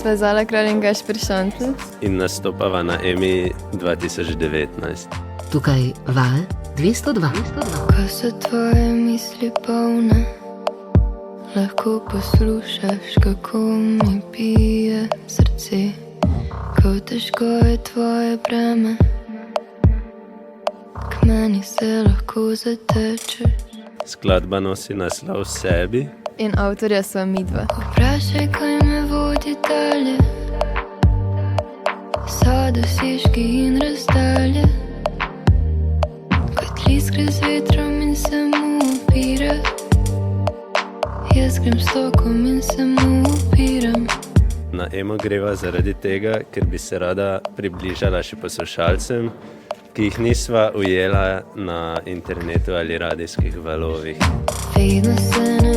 sva Zala Kralj in Gašper Šantl. In nastopava na EMI 2019. Tukaj Val 202. Ko so tvoje misli polne, lahko poslušaš, kako mi bije srce. Kako težko je tvoje breme, k meni se lahko zatečeš. Skladba nosi naslov Sebi. In avtorja sva midva. Vprašaj, kaj me vodi dalje, so dosežki in razdalje. Kot list gre z vetrom in se mu upira, jaz grem s tokom in se mu upiram. Na EMO greva zaradi tega, ker bi se rada približala še poslušalcem, ki jih nisva ujela na internetu ali radijskih valovih. Vedno se ne